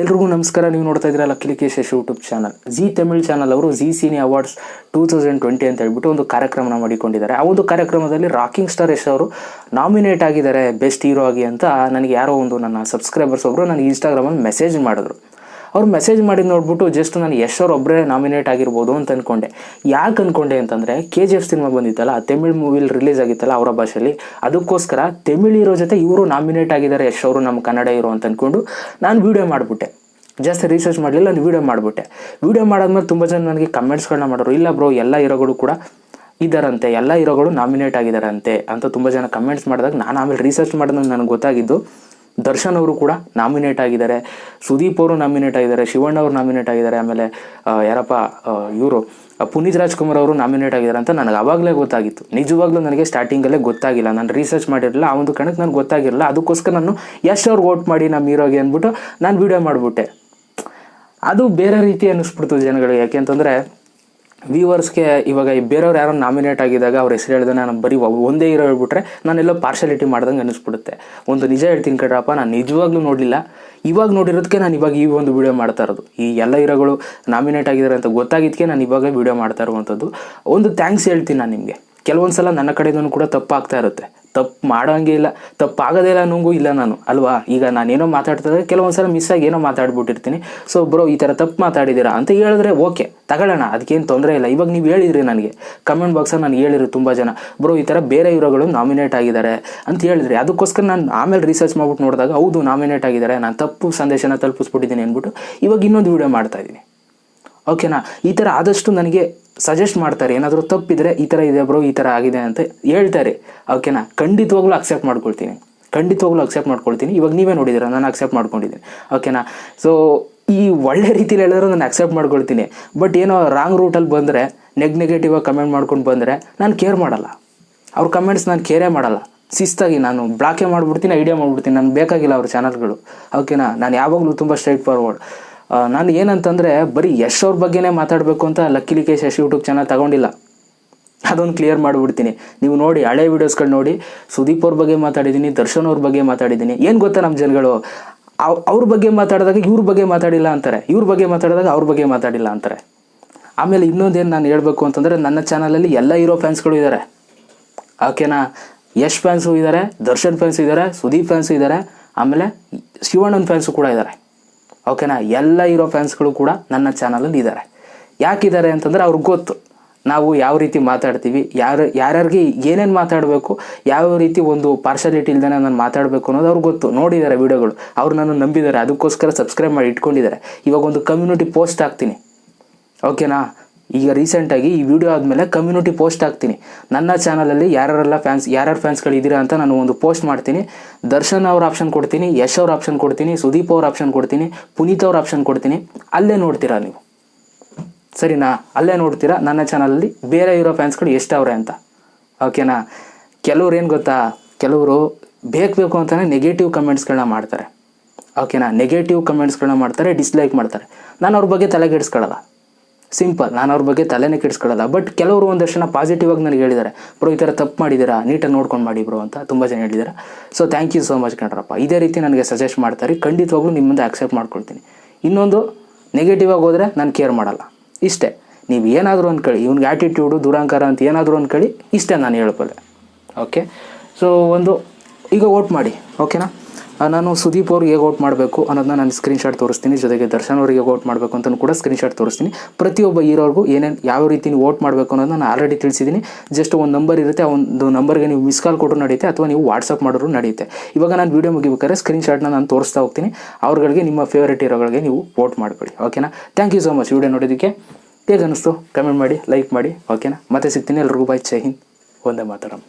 ಎಲ್ರಿಗೂ ನಮಸ್ಕಾರ. ನೀವು ನೋಡ್ತಾ ಇದ್ದೀರಾ Lakkesh YouTube channel. Zee Tamil channel ಅವರು ಜೀ ಸಿನಿ ಅವಾರ್ಡ್ಸ್ 2020 ಅಂತ ಹೇಳ್ಬಿಟ್ಟು ಒಂದು ಕಾರ್ಯಕ್ರಮನ ಮಾಡಿಕೊಂಡಿದ್ದಾರೆ. ಆ ಒಂದು ಕಾರ್ಯಕ್ರಮದಲ್ಲಿ ರಾಕಿಂಗ್ ಸ್ಟಾರ್ ಯಶ್ ಅವರು ನಾಮಿನೇಟ್ ಆಗಿದ್ದಾರೆ ಬೆಸ್ಟ್ ಹೀರೋ ಆಗಿ ಅಂತ ನನಗೆ ಯಾರೋ ಒಂದು ನನ್ನ ಸಬ್ಸ್ಕ್ರೈಬರ್ಸ್ ಒಬ್ಬರು ನನಗೆ ಇನ್ಸ್ಟಾಗ್ರಾಮಲ್ಲಿ ಮೆಸೇಜ್ ಮಾಡಿದ್ರು. ಅವ್ರು ಮೆಸೇಜ್ ಮಾಡಿ ನೋಡ್ಬಿಟ್ಟು ಜಸ್ಟ್ ನಾನು ಯಶ್ ಅವ್ರು ಒಬ್ಬರೇ ನಾಮಿನೇಟ್ ಆಗಿರ್ಬೋದು ಅಂತ ಅಂದ್ಕೊಂಡೆ. ಯಾಕೆ ಅಂದ್ಕೊಂಡೆ ಅಂತಂದರೆ KGF ಸಿನಿಮಾ ಬಂದಿತ್ತಲ್ಲ, ತಮಿಳ್ ಮೂವಿಲಿ ರಿಲೀಸ್ ಆಗಿತ್ತಲ್ಲ ಅವರ ಭಾಷೆಯಲ್ಲಿ, ಅದಕ್ಕೋಸ್ಕರ ತಮಿಳ್ ಹೀರೋ ಜೊತೆ ಇವರು ನಾಮಿನೇಟ್ ಆಗಿದ್ದಾರೆ ಯಶ್ ಅವರು ನಮ್ಮ ಕನ್ನಡ ಹೀರೋ ಅಂತ ಅಂದ್ಕೊಂಡು ನಾನು ವೀಡಿಯೋ ಮಾಡಿಬಿಟ್ಟೆ. ಜಾಸ್ತಿ ರಿಸರ್ಚ್ ಮಾಡಲಿಲ್ಲ, ನಾನು ವೀಡಿಯೋ ಮಾಡಿಬಿಟ್ಟೆ. ವೀಡಿಯೋ ಮಾಡಾದ್ಮೇಲೆ ತುಂಬ ಜನ ನನಗೆ ಕಮೆಂಟ್ಸ್ಗಳನ್ನ ಮಾಡೋರು, ಇಲ್ಲ ಬ್ರೋ ಎಲ್ಲ ಹೀರೋಗಳು ಕೂಡ ಇದ್ದಾರಂತೆ, ಎಲ್ಲ ಹೀರೋಗಳು ನಾಮಿನೇಟ್ ಆಗಿದ್ದಾರಂತೆ ಅಂತ ತುಂಬ ಜನ ಕಮೆಂಟ್ಸ್ ಮಾಡಿದಾಗ ನಾನು ಆಮೇಲೆ ರಿಸರ್ಚ್ ಮಾಡಿದಾಗ ನನಗೆ ಗೊತ್ತಾಗಿದ್ದು ದರ್ಶನ್ ಅವರು ಕೂಡ ನಾಮಿನೇಟ್ ಆಗಿದ್ದಾರೆ, ಸುದೀಪ್ ಅವರು ನಾಮಿನೇಟ್ ಆಗಿದ್ದಾರೆ, ಶಿವಣ್ಣ ಅವರು ನಾಮಿನೇಟ್ ಆಗಿದ್ದಾರೆ, ಆಮೇಲೆ ಯಾರಪ್ಪ ಇವರು ಪುನೀತ್ ರಾಜ್ಕುಮಾರ್ ಅವರು ನಾಮಿನೇಟ್ ಆಗಿದ್ದಾರೆ ಅಂತ ನನಗೆ ಆವಾಗಲೇ ಗೊತ್ತಾಗಿತ್ತು. ನಿಜವಾಗ್ಲೂ ನನಗೆ ಸ್ಟಾರ್ಟಿಂಗಲ್ಲೇ ಗೊತ್ತಾಗಿಲ್ಲ, ನಾನು ರಿಸರ್ಚ್ ಮಾಡಿರಲಿಲ್ಲ, ಆ ಒಂದು ಕಾರಣಕ್ಕೆ ನನಗೆ ಗೊತ್ತಾಗಿರಲಿಲ್ಲ. ಅದಕ್ಕೋಸ್ಕರ ನಾನು ಯಶ್ ಅವ್ರಿಗೆ ವೋಟ್ ಮಾಡಿ ನಮ್ಮ ಹೀರೋಗೆ ಅಂದ್ಬಿಟ್ಟು ನಾನು ವೀಡಿಯೋ ಮಾಡಿಬಿಟ್ಟೆ. ಅದು ಬೇರೆ ರೀತಿ ಅನ್ನಿಸ್ಬಿಡ್ತು ಜನಗಳಿಗೆ. ಯಾಕೆ ಅಂತಂದರೆ ವ್ಯೂವರ್ಸ್ಗೆ ಇವಾಗ ಬೇರೆಯವ್ರು ಯಾರೋ ನಾಮಿನೇಟ್ ಆಗಿದ್ದಾಗ ಅವ್ರ ಹೆಸರು ಹೇಳಿದ್ರೆ ನಾನು ಬರೀ ಒಂದೇ ಹೀರೋ ಹೇಳ್ಬಿಟ್ರೆ ನಾನೆಲ್ಲೋ ಪಾರ್ಶಾಲಿಟಿ ಮಾಡ್ದಂಗೆ ಅನ್ನಿಸ್ಬಿಡುತ್ತೆ. ಒಂದು ನಿಜ ಹೇಳ್ತೀನಿ ಕಡ್ರಪ್ಪ, ನಾನು ನಿಜವಾಗ್ಲೂ ನೋಡಲಿಲ್ಲ, ಇವಾಗ ನೋಡಿರೋದಕ್ಕೆ ನಾನು ಇವಾಗ ಈ ಒಂದು ವೀಡಿಯೋ ಮಾಡ್ತಾ ಇರೋದು. ಈ ಎಲ್ಲ ಹೀರೋಗಳು ನಾಮಿನೇಟ್ ಆಗಿದ್ದಾರೆ ಅಂತ ಗೊತ್ತಾಗಿದ್ದಕ್ಕೆ ನಾನು ಇವಾಗ ವೀಡಿಯೋ ಮಾಡ್ತಾ ಇರುವಂಥದ್ದು. ಒಂದು ಥ್ಯಾಂಕ್ಸ್ ಹೇಳ್ತೀನಿ ನಾನು ನಿಮಗೆ. ಕೆಲವೊಂದು ಸಲ ನನ್ನ ಕಡೆದೂ ಕೂಡ ತಪ್ಪಾಗ್ತಾ ಇರುತ್ತೆ, ತಪ್ಪು ಮಾಡೋಂಗೆ ಇಲ್ಲ, ತಪ್ಪಾಗೋದೇ ಇಲ್ಲ ಅನ್ನೋಂಗೂ ಇಲ್ಲ ನಾನು, ಅಲ್ವಾ? ಈಗ ನಾನೇನೋ ಮಾತಾಡ್ತಿದ್ರೆ ಕೆಲವೊಂದು ಸಲ ಮಿಸ್ಸಾಗಿ ಏನೋ ಮಾತಾಡ್ಬಿಟ್ಟಿರ್ತೀನಿ. ಸೊ ಬ್ರೋ ಈ ಥರ ತಪ್ಪು ಮಾತಾಡಿದ್ದೀರಾ ಅಂತ ಹೇಳಿದ್ರೆ ಓಕೆ ತಗೊಳ್ಳೋಣ, ಅದಕ್ಕೇನು ತೊಂದರೆ ಇಲ್ಲ. ಇವಾಗ ನೀವು ಹೇಳಿದ್ರಿ ನನಗೆ ಕಮೆಂಟ್ ಬಾಕ್ಸಲ್ಲಿ ನಾನು ಹೇಳಿರಿ ತುಂಬ ಜನ, ಬ್ರೋ ಈ ಥರ ಬೇರೆ ಹೀರೋಗಳು ನಾಮಿನೇಟ್ ಆಗಿದ್ದಾರೆ ಅಂತ ಹೇಳಿದ್ರಿ. ಅದಕ್ಕೋಸ್ಕರ ನಾನು ಆಮೇಲೆ ರಿಸರ್ಚ್ ಮಾಡ್ಬಿಟ್ಟು ನೋಡಿದಾಗ ಹೌದು ನಾಮಿನೇಟ್ ಆಗಿದ್ದಾರೆ, ನಾನು ತಪ್ಪು ಸಂದೇಶನ ತಲುಪಿಸ್ಬಿಟ್ಟಿದ್ದೀನಿ ಅಂದ್ಬಿಟ್ಟು ಇವಾಗ ಇನ್ನೊಂದು ವೀಡಿಯೋ ಮಾಡ್ತಾಯಿದ್ದೀನಿ. ಓಕೆನಾ? ಈ ಥರ ಆದಷ್ಟು ನನಗೆ ಸಜೆಸ್ಟ್ ಮಾಡ್ತಾರೆ, ಏನಾದರೂ ತಪ್ಪಿದ್ರೆ ಈ ಥರ ಇದೆ ಬ್ರೋ, ಈ ಥರ ಆಗಿದೆ ಅಂತ ಹೇಳ್ತಾರೆ. ಓಕೆನಾ? ಖಂಡಿತವಾಗ್ಲೂ ಅಕ್ಸೆಪ್ಟ್ ಮಾಡ್ಕೊಳ್ತೀನಿ, ಅಕ್ಸೆಪ್ಟ್ ಮಾಡ್ಕೊಳ್ತೀನಿ. ಇವಾಗ ನೀವೇ ನೋಡಿದ್ದೀರ, ನಾನು ಅಕ್ಸೆಪ್ಟ್ ಮಾಡ್ಕೊಂಡಿದ್ದೀನಿ. ಓಕೆನಾ? ಸೊ ಈ ಒಳ್ಳೆ ರೀತಿಯಲ್ಲಿ ಹೇಳಿದ್ರೆ ನಾನು ಅಕ್ಸೆಪ್ಟ್ ಮಾಡ್ಕೊಳ್ತೀನಿ. ಬಟ್ ಏನೋ ರಾಂಗ್ ರೂಟಲ್ಲಿ ಬಂದರೆ, ನೆಗೆಟಿವ್ ಆಗಿ ಕಮೆಂಟ್ ಮಾಡ್ಕೊಂಡು ಬಂದರೆ ನಾನು ಕೇರ್ ಮಾಡಲ್ಲ. ಅವ್ರ ಕಮೆಂಟ್ಸ್ ನಾನು ಕೇರೇ ಮಾಡಲ್ಲ. ಶಿಸ್ತಾಗಿ ನಾನು ಬ್ಲಾಕೇ ಮಾಡಿಬಿಡ್ತೀನಿ, ಐಡಿಯಾ ಮಾಡಿಬಿಡ್ತೀನಿ. ನನಗೆ ಬೇಕಾಗಿಲ್ಲ ಅವ್ರ ಚಾನಲ್ಗಳು. ಓಕೆನಾ? ನಾನು ಯಾವಾಗಲೂ ತುಂಬ ಸ್ಟ್ರೈಟ್ ಫಾರ್ವರ್ಡ್. ನಾನು ಏನಂತಂದರೆ ಬರೀ ಯಶ್ ಅವ್ರ ಬಗ್ಗೆನೇ ಮಾತಾಡಬೇಕು ಅಂತ ಲಕ್ಕೇಶ್ ಯಶ್ ಯೂಟ್ಯೂಬ್ ಚಾನಲ್ ತಗೊಂಡಿಲ್ಲ. ಅದೊಂದು ಕ್ಲಿಯರ್ ಮಾಡಿಬಿಡ್ತೀನಿ. ನೀವು ನೋಡಿ, ಹಳೆ ವೀಡಿಯೋಸ್ಗಳು ನೋಡಿ, ಸುದೀಪ್ ಅವ್ರ ಬಗ್ಗೆ ಮಾತಾಡಿದ್ದೀನಿ, ದರ್ಶನ್ ಅವ್ರ ಬಗ್ಗೆ ಮಾತಾಡಿದ್ದೀನಿ. ಏನು ಗೊತ್ತಾ ನಮ್ಮ ಜನಗಳು, ಅವ್ರ ಬಗ್ಗೆ ಮಾತಾಡಿದಾಗ ಇವ್ರ ಬಗ್ಗೆ ಮಾತಾಡಿಲ್ಲ ಅಂತಾರೆ, ಇವ್ರ ಬಗ್ಗೆ ಮಾತಾಡಿದಾಗ ಅವ್ರ ಬಗ್ಗೆ ಮಾತಾಡಿಲ್ಲ ಅಂತಾರೆ. ಆಮೇಲೆ ಇನ್ನೊಂದೇನು ನಾನು ಹೇಳಬೇಕು ಅಂತಂದರೆ, ನನ್ನ ಚಾನಲಲ್ಲಿ ಎಲ್ಲ ಹೀರೋ ಫ್ಯಾನ್ಸ್ಗಳು ಇದ್ದಾರೆ. ಓಕೆನಾ? ಯಶ್ ಫ್ಯಾನ್ಸು ಇದ್ದಾರೆ, ದರ್ಶನ್ ಫ್ಯಾನ್ಸು ಇದ್ದಾರೆ, ಸುದೀಪ್ ಫ್ಯಾನ್ಸು ಇದ್ದಾರೆ, ಆಮೇಲೆ ಶಿವಣ್ಣನ ಫ್ಯಾನ್ಸು ಕೂಡ ಇದ್ದಾರೆ. ಓಕೆನಾ? ಎಲ್ಲ ಹೀರೋ ಫ್ಯಾನ್ಸ್ಗಳು ಕೂಡ ನನ್ನ ಚಾನಲಲ್ಲಿ ಇದ್ದಾರೆ. ಯಾಕಿದ್ದಾರೆ ಅಂತಂದರೆ ಅವ್ರಿಗೆ ಗೊತ್ತು ನಾವು ಯಾವ ರೀತಿ ಮಾತಾಡ್ತೀವಿ, ಯಾರ್ಯಾರಿಗೆ ಏನೇನು ಮಾತಾಡಬೇಕು, ಯಾವ ರೀತಿ ಒಂದು ಪಾರ್ಶಾಲಿಟಿ ಇಲ್ದೇ ನಾನು ಮಾತಾಡಬೇಕು ಅನ್ನೋದು ಅವ್ರಿಗೆ ಗೊತ್ತು. ನೋಡಿದ್ದಾರೆ ವೀಡಿಯೋಗಳು, ಅವ್ರು ನನ್ನ ನಂಬಿದ್ದಾರೆ, ಅದಕ್ಕೋಸ್ಕರ ಸಬ್ಸ್ಕ್ರೈಬ್ ಮಾಡಿ ಇಟ್ಕೊಂಡಿದ್ದಾರೆ. ಇವಾಗ ಒಂದು ಕಮ್ಯುನಿಟಿ ಪೋಸ್ಟ್ ಹಾಕ್ತೀನಿ. ಓಕೆನಾ? ಈಗ ರೀಸೆಂಟಾಗಿ ಈ ವಿಡಿಯೋ ಆದಮೇಲೆ ಕಮ್ಯುನಿಟಿ ಪೋಸ್ಟ್ ಹಾಕ್ತೀನಿ. ನನ್ನ ಚಾನಲಲ್ಲಿ ಯಾರ್ಯಾರು ಫ್ಯಾನ್ಸ್ಗಳು ಇದ್ದೀರಾ ಅಂತ ನಾನು ಒಂದು ಪೋಸ್ಟ್ ಮಾಡ್ತೀನಿ. ದರ್ಶನ್ ಅವ್ರ ಆಪ್ಷನ್ ಕೊಡ್ತೀನಿ, ಯಶ್ ಅವ್ರ ಆಪ್ಷನ್ ಕೊಡ್ತೀನಿ, ಸುದೀಪ್ ಅವ್ರ ಆಪ್ಷನ್ ಕೊಡ್ತೀನಿ, ಪುನೀತ್ ಅವ್ರ ಆಪ್ಷನ್ ಕೊಡ್ತೀನಿ. ಅಲ್ಲೇ ನೋಡ್ತೀರಾ ನೀವು, ಸರಿನಾ? ಅಲ್ಲೇ ನೋಡ್ತೀರಾ ನನ್ನ ಚಾನಲಲ್ಲಿ ಬೇರೆ ಇರೋ ಫ್ಯಾನ್ಸ್ಗಳು ಎಷ್ಟವ್ರೆ ಅಂತ. ಓಕೆನಾ? ಕೆಲವ್ರು ಏನು ಗೊತ್ತಾ, ಕೆಲವರು ಬೇಕು ಅಂತಲೇ ನೆಗೆಟಿವ್ ಕಮೆಂಟ್ಸ್ಗಳನ್ನ ಮಾಡ್ತಾರೆ. ಓಕೆನಾ? ನೆಗೆಟಿವ್ ಕಮೆಂಟ್ಸ್ಗಳನ್ನ ಮಾಡ್ತಾರೆ, ಡಿಸ್ಲೈಕ್ ಮಾಡ್ತಾರೆ. ನಾನು ಅವ್ರ ಬಗ್ಗೆ ತಲೆ ಕೆಡಿಸ್ಕೊಳ್ಳಲ್ಲ, ಸಿಂಪಲ್. ನಾನು ಅವ್ರ ಬಗ್ಗೆ ತಲೆನೇ ಕೆಡಿಸ್ಕೊಳ್ಳಲ್ಲ. ಬಟ್ ಕೆಲವರು ಒಂದಷ್ಟು ಜನ ಪಾಸಿಟಿವ್ ಆಗಿ ನನಗೆ ಹೇಳಿದ್ದಾರೆ, ಬ್ರೋ ಈ ಥರ ತಪ್ಪು ಮಾಡಿದ್ದೀರಾ, ನೀಟಾಗಿ ನೋಡ್ಕೊಂಡು ಮಾಡಿ ಬ್ರೋ ಅಂತ ತುಂಬ ಜನ ಹೇಳಿದ್ದಾರೆ. So thank you so much ಕಣ್ರಪ್ಪ. ಇದೇ ರೀತಿ ನನಗೆ ಸಜೆಸ್ಟ್ ಮಾಡ್ತಾರೆ, ಖಂಡಿತವಾಗ್ಲೂ ನಿಮ್ಮ ಮುಂದೆ ಆಕ್ಸೆಪ್ಟ್ ಮಾಡ್ಕೊಳ್ತೀನಿ. ಇನ್ನೊಂದು, ನೆಗೆಟಿವ್ ಆಗಿ ಹೋದರೆ ನಾನು ಕೇರ್ ಮಾಡಲ್ಲ. ಇಷ್ಟೇ. ನೀವು ಏನಾದರೂ ಅಂದ್ಕೊಳ್ಳಿ, ಇವ್ನಿಗೆ ಆ್ಯಟಿಟ್ಯೂಡು ದುರಾಂಕಾರ ಅಂತ ಏನಾದರೂ ಅಂದ್ಕೊಳ್ಳಿ, ಇಷ್ಟೇ ನಾನು ಹೇಳ್ಬಲ್ಲೆ. ಓಕೆ? ಸೊ ಈಗ ವೋಟ್ ಮಾಡಿ. ಓಕೆನಾ? ನಾನು ಸುದೀಪ್ ಅವ್ರಿಗೆ ಹೇಗೆ ವೋಟ್ ಮಾಡಬೇಕು ಅನ್ನೋದನ್ನ ನಾನು ಸ್ಕ್ರೀನ್ಶಾಟ್ ತೋರಿಸ್ತೀನಿ. ಜೊತೆಗೆ ದರ್ಶನ್ ಅವರಿಗೆ ವೋಟ್ ಮಾಡಬೇಕು ಅಂತಲೂ ಕೂಡ ಸ್ಕ್ರೀನ್ಶಾಟ್ ತೋರಿಸ್ತೀನಿ. ಪ್ರತಿಯೊಬ್ಬ ಹೀರೋರ್ಗೂ ಯಾವ ರೀತಿ ನೀವು ವೋಟ್ ಮಾಡಬೇಕು ಅನ್ನೋದನ್ನ ನಾನು ಆಲ್ರೆಡಿ ತಿಳಿಸಿದ್ದೀನಿ. ಜಸ್ಟ್ ಒಂದು ನಂಬರ್ ಇರುತ್ತೆ, ಆ ಒಂದು ನಂಬರ್ಗೆ ನೀವು ಮಿಸ್ ಕಾಲ್ ಕೊಟ್ಟರು ನಡೆಯುತ್ತೆ, ಅಥವಾ ನೀವು ವಾಟ್ಸಪ್ ಮಾಡೋರು ನಡೆಯುತ್ತೆ. ಇವಾಗ ನಾನು ವೀಡಿಯೋ ಮುಗಿಬೇಕಾದ್ರೆ ಸ್ಕ್ರೀನ್ಶಾಟ್ನ ನಾನು ತೋರಿಸ್ತಾ ಹೋಗ್ತೀನಿ. ಅವ್ರಿಗೆ ನಿಮ್ಮ ಫೇವ್ರೇಟ್ ಹೀರೋಗಳಿಗೆ ನೀವು ವೋಟ್ ಮಾಡಿಕೊಳ್ಳಿ. ಓಕೆನಾ? Thank you so much. Video ನೋಡೋದಕ್ಕೆ ಹೇಗೆ ಅನ್ನಿಸ್ತು ಕಮೆಂಟ್ ಮಾಡಿ, ಲೈಕ್ ಮಾಡಿ. ಓಕೆನಾ? ಮತ್ತೆ ಸಿಗ್ತೀನಿ. ಎಲ್ರಿಗೂ ಬಾಯ್, ಜೈ ಹಿಂದ್, ಒಂದೇ ಮಾತರಂ.